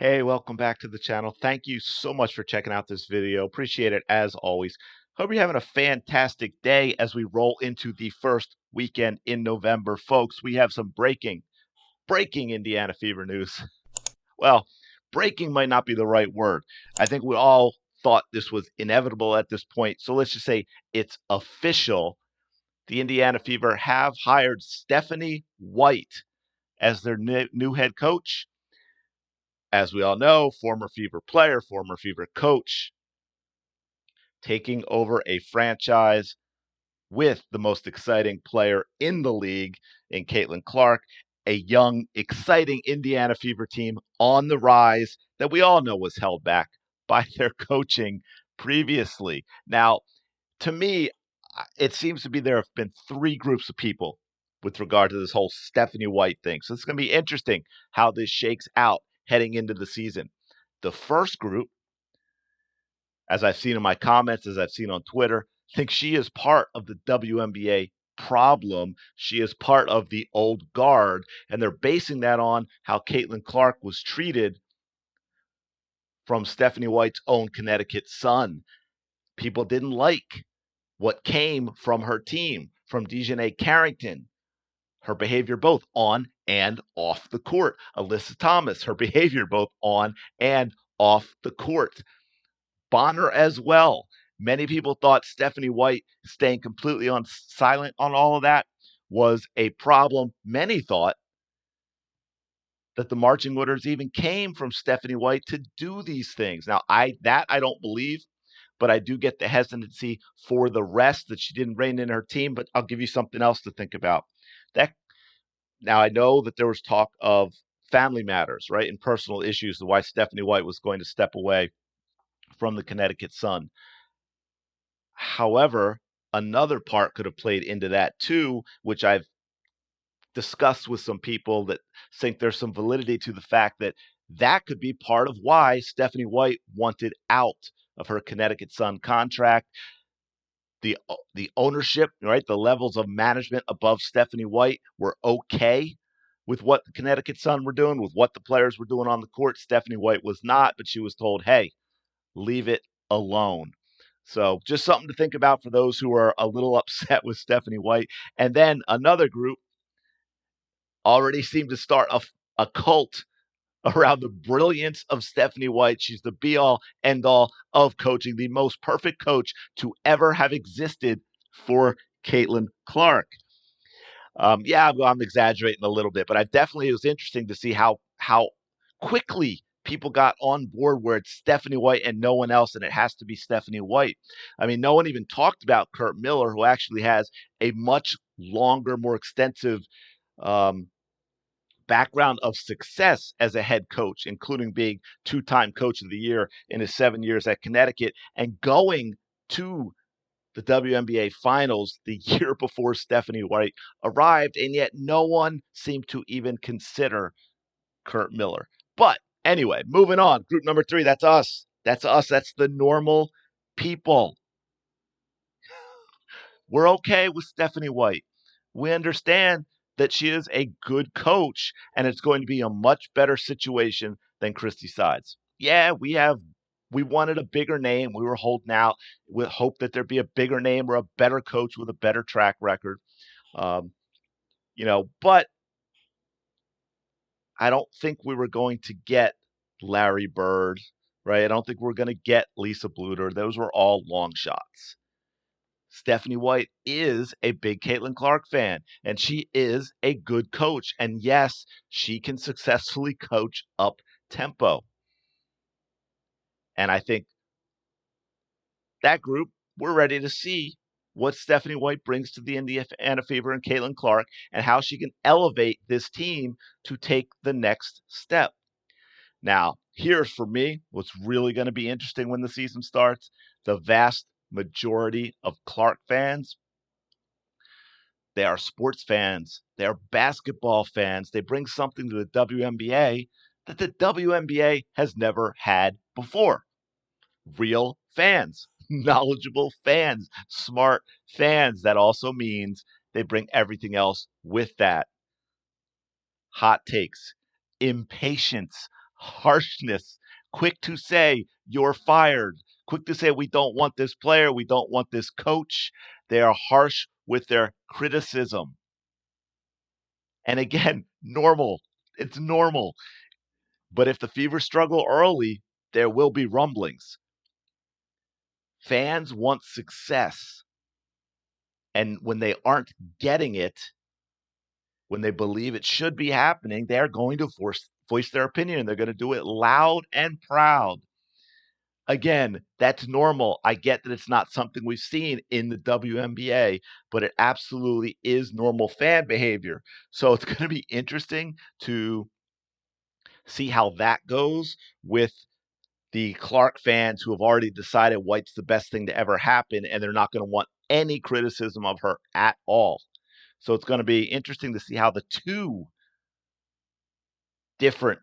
Hey, welcome back to the channel. Thank you so much for checking out this video. Appreciate it as always. Hope you're having a fantastic day as we roll into the first weekend in November. Folks, we have some breaking Indiana Fever news. Well, breaking might not be the right word. I think we all thought this was inevitable at this point. So let's just say it's official. The Indiana Fever have hired Stephanie White as their new head coach. As we all know, former Fever player, former Fever coach, taking over a franchise with the most exciting player in the league in Caitlin Clark, a young, exciting Indiana Fever team on the rise that we all know was held back by their coaching previously. Now, to me, it seems to be there have been three groups of people with regard to this whole Stephanie White thing. So it's going to be interesting how this shakes out heading into the season. The first group, as I've seen in my comments, as I've seen on Twitter, think she is part of the WNBA problem. She is part of the old guard, and they're basing that on how Caitlin Clark was treated from Stephanie White's own Connecticut Sun. People didn't like what came from her team, from Dejanay Carrington, her behavior both on and off the court. Alyssa Thomas, her behavior both on and off the court. Bonner as well. Many people thought Stephanie White staying completely on silent on all of that was a problem. Many thought that the marching orders even came from Stephanie White to do these things. Now, I don't believe, but I do get the hesitancy for the rest that she didn't rein in her team. But I'll give you something else to think about. That Now I know that there was talk of family matters, right, and personal issues, why Stephanie White was going to step away from the Connecticut Sun. However, another part could have played into that too, which I've discussed with some people that think there's some validity to the fact that that could be part of why Stephanie White wanted out of her Connecticut Sun contract. The ownership, right, the levels of management above Stephanie White were okay with what the Connecticut Sun were doing, with what the players were doing on the court. Stephanie White was not, but she was told, hey, leave it alone. So just something to think about for those who are a little upset with Stephanie White. And then another group already seemed to start a cult around the brilliance of Stephanie White. She's the be all end all of coaching, the most perfect coach to ever have existed for Caitlin Clark. Yeah, I'm exaggerating a little bit, but it was interesting to see how quickly people got on board where it's Stephanie White and no one else, and it has to be Stephanie White. I mean, no one even talked about Kurt Miller, who actually has a much longer, more extensive um, background of success as a head coach, including being two-time coach of the year in his 7 years at Connecticut and going to the WNBA finals the year before Stephanie White arrived, and yet no one seemed to even consider Kurt Miller. But anyway, moving on. Group number three, that's us. That's us. That's the normal people. We're okay with Stephanie White. We understand that she is a good coach and it's going to be a much better situation than Christy Sides. Yeah, we wanted a bigger name. We were holding out with hope that there'd be a bigger name or a better coach with a better track record. Um, but I don't think we were going to get Larry Bird, right? I don't think we're going to get Lisa Bluter. Those were all long shots. Stephanie White is a big Caitlin Clark fan, and she is a good coach. And yes, she can successfully coach up tempo. And I think that group, we're ready to see what Stephanie White brings to the Indiana Fever and Caitlin Clark and how she can elevate this team to take the next step. Now, here's for me what's really going to be interesting when the season starts. The vast majority of Clark fans, they are sports fans. They are basketball fans. They bring something to the WNBA that the WNBA has never had before. Real fans, knowledgeable fans, smart fans. That also means they bring everything else with that. Hot takes, impatience, harshness, quick to say, you're fired, quick to say, we don't want this player, we don't want this coach. They are harsh with their criticism. And again, normal. It's normal. But if the Fever struggle early, there will be rumblings. Fans want success. And when they aren't getting it, when they believe it should be happening, they are going to voice their opinion. They're going to do it loud and proud. Again, that's normal. I get that it's not something we've seen in the WNBA, but it absolutely is normal fan behavior. So it's going to be interesting to see how that goes with the Clark fans who have already decided White's the best thing to ever happen, and they're not going to want any criticism of her at all. So it's going to be interesting to see how the two different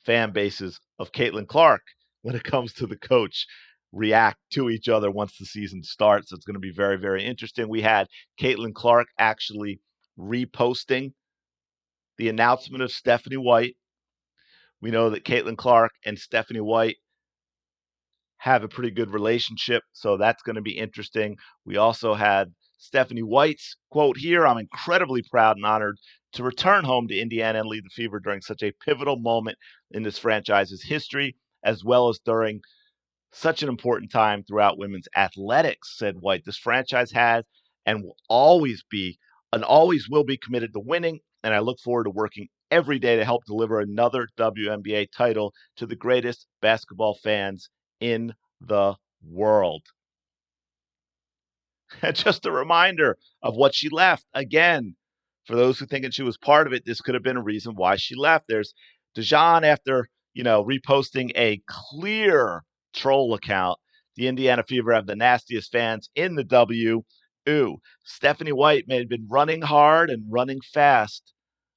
fan bases of Caitlin Clark when it comes to the coach react to each other once the season starts. It's going to be very, very interesting. We had Caitlin Clark actually reposting the announcement of Stephanie White. We know that Caitlin Clark and Stephanie White have a pretty good relationship, so that's going to be interesting. We also had Stephanie White's quote here: "I'm incredibly proud and honored to return home to Indiana and lead the Fever during such a pivotal moment in this franchise's history, as well as during such an important time throughout women's athletics," said White. "This franchise has and will always be and always will be committed to winning, and I look forward to working every day to help deliver another WNBA title to the greatest basketball fans in the world." Just a reminder of what she left. Again, for those who think that she was part of it, this could have been a reason why she left. There's Dejan after, reposting a clear troll account. The Indiana Fever have the nastiest fans in the W. Ooh, Stephanie White may have been running hard and running fast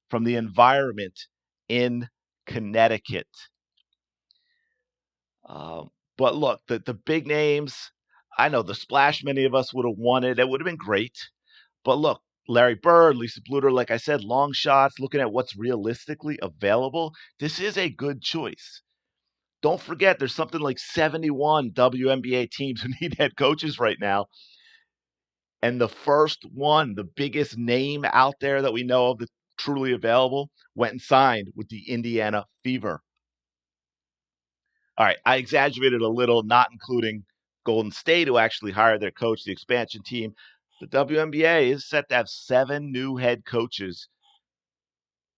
from the environment in Connecticut. But look, the big names, I know the splash many of us would have wanted. It would have been great. But look, Larry Bird, Lisa Bluter, like I said, long shots, looking at what's realistically available, this is a good choice. Don't forget, there's something like 71 WNBA teams who need head coaches right now. And the first one, the biggest name out there that we know of that's truly available, went and signed with the Indiana Fever. All right, I exaggerated a little, not including Golden State, who actually hired their coach, the expansion team. The WNBA is set to have 7 new head coaches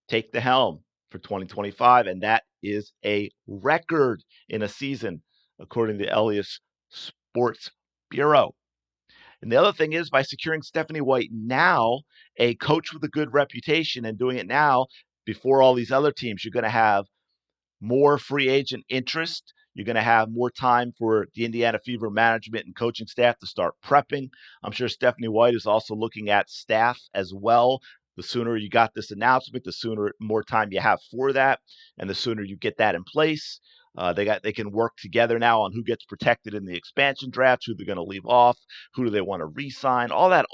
take the helm for 2025, and that is a record in a season, according to Elias Sports Bureau. And the other thing is, by securing Stephanie White now, a coach with a good reputation, and doing it now before all these other teams, you're going to have more free agent interest. You're going to have more time for the Indiana Fever management and coaching staff to start prepping. I'm sure Stephanie White is also looking at staff as well. The sooner you got this announcement, the sooner more time you have for that, and the sooner you get that in place. They can work together now on who gets protected in the expansion drafts, who they're going to leave off, who do they want to re-sign, all that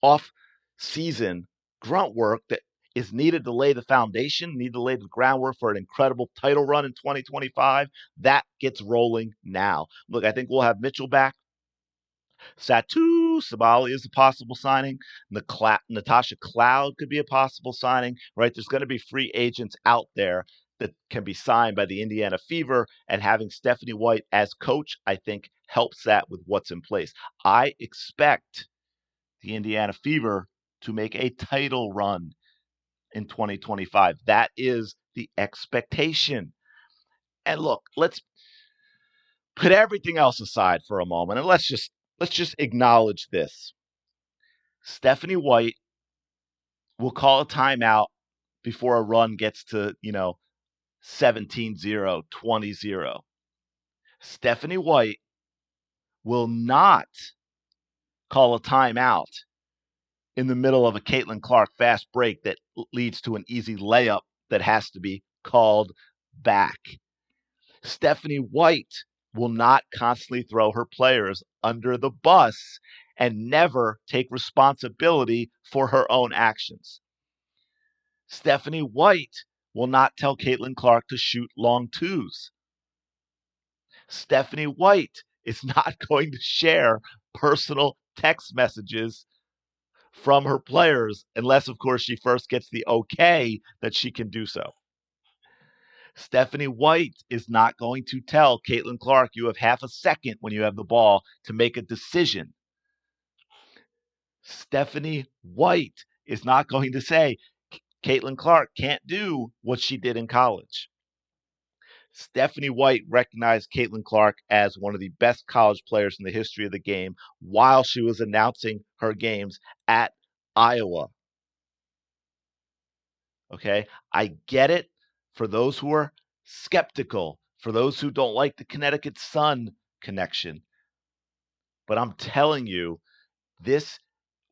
off season grunt work that is needed to lay the foundation, need to lay the groundwork for an incredible title run in 2025. That gets rolling now. Look, I think we'll have Mitchell back. Satu Sabali is a possible signing. Natasha Cloud could be a possible signing, right? There's going to be free agents out there that can be signed by the Indiana Fever, and having Stephanie White as coach, I think, helps that with what's in place. I expect the Indiana Fever to make a title run in 2025. That is the expectation. And look, let's put everything else aside for a moment, and let's just acknowledge this. Stephanie White will call a timeout before a run gets to, 17-0, 20-0. Stephanie White will not call a timeout in the middle of a Caitlin Clark fast break that leads to an easy layup that has to be called back. Stephanie White will not constantly throw her players under the bus and never take responsibility for her own actions. Stephanie White will not tell Caitlin Clark to shoot long twos. Stephanie White is not going to share personal text messages from her players unless, of course, she first gets the okay that she can do so. Stephanie White is not going to tell Caitlin Clark you have half a second when you have the ball to make a decision. Stephanie White is not going to say Caitlin Clark can't do what she did in college. Stephanie White recognized Caitlin Clark as one of the best college players in the history of the game while she was announcing her games at Iowa. Okay, I get it for those who are skeptical, for those who don't like the Connecticut Sun connection. But I'm telling you, this,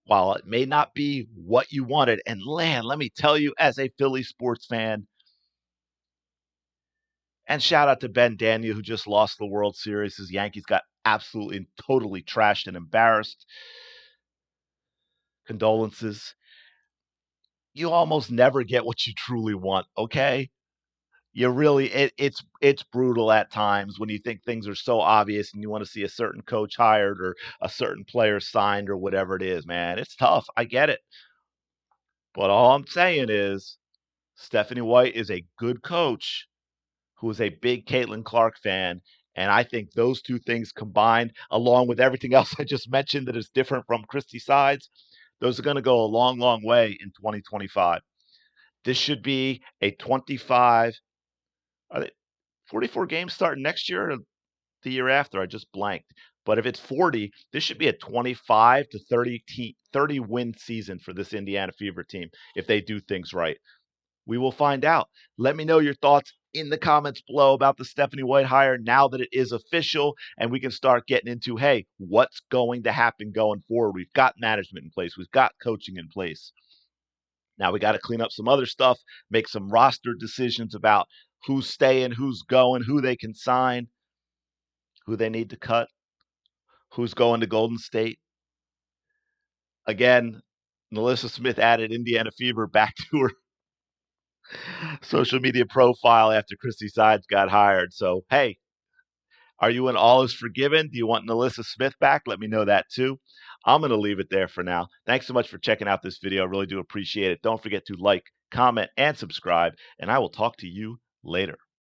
while it may not be what you wanted, and Lan, let me tell you, as a Philly sports fan, and shout out to Ben Daniel, who just lost the World Series. His Yankees got absolutely and totally trashed and embarrassed. Condolences. You almost never get what you truly want, okay? You really it's brutal at times when you think things are so obvious and you want to see a certain coach hired or a certain player signed or whatever it is, man. It's tough. I get it. But all I'm saying is Stephanie White is a good coach who is a big Caitlin Clark fan. And I think those two things combined, along with everything else I just mentioned that is different from Christy Sides, those are going to go a long, long way in 2025. This should be a 25, are they 44 games starting next year or the year after? I just blanked. But if it's 40, this should be a 25 to 30 win season for this Indiana Fever team if they do things right. We will find out. Let me know your thoughts in the comments below about the Stephanie White hire now that it is official and we can start getting into, hey, what's going to happen going forward? We've got management in place. We've got coaching in place. Now we got to clean up some other stuff, make some roster decisions about who's staying, who's going, who they can sign, who they need to cut, who's going to Golden State. Again, Melissa Smith added Indiana Fever back to her social media profile after Christy Sides got hired. So, hey, are you in All Is Forgiven? Do you want Melissa Smith back? Let me know that too. I'm going to leave it there for now. Thanks so much for checking out this video. I really do appreciate it. Don't forget to like, comment, and subscribe, and I will talk to you later.